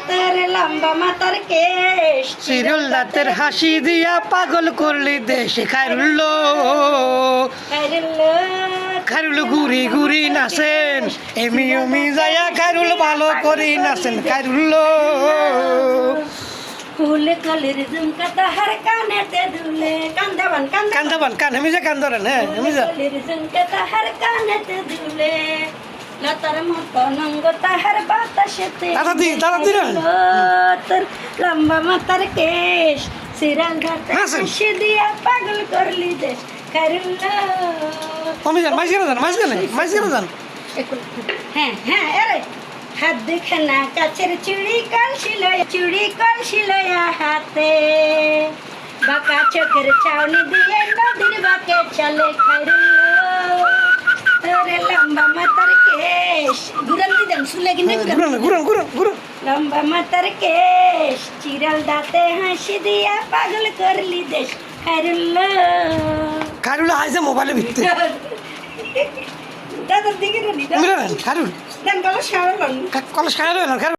তোর লম্বা মাথার কেশ চিরুল দাঁতের হাসি দিয়া পাগল করলি দেশ খাইরুল্লো খাইরুল ঘুরি ঘুরি নাচেন এমি অমি যায়া খাইরুল ভালো করি নাচেন খাইরুল্লো ফুল কলির ঝুমকা তাহার কানেতে দুলে কান্দাবান কান্দাবান কান আমি যা কান ধরেন হ্যাঁ আমি যা কলির ঝুমকা তাহার কানেতে দুলে লতার মতো নঙ্গ তাহার বাতাসেতে দাদা দি না তোর লম্বা মাথার কেশ সিরাল ঘাটে হাসেন। হাসি দিয়া পাগল করলি দেশ খাইরুল্লো আমি যান মাঝ কেন যান হ্যাঁ হ্যাঁ আরে হাত দেখে না কাছের চুড়ি কলসি লয়া হাতে বাঁকা চোখের ছাউনি দিয়ে নদীর বাঁকে চলে খাইরুল্লো তোরে লম্বা মাথার কেশ ঘুরান দিতেন শুলে কিনে ঘুরন লম্বা মাথার কেশ চিরাল দাঁতে হাসি দিয়া পাগল করলি দেশ খাইরুল্লো খাইরুল হাইছে মোবাইলের ভিত্তি দাদার দিকে খাইরুল দেন গলা সারালাম কলেজ খাইরুল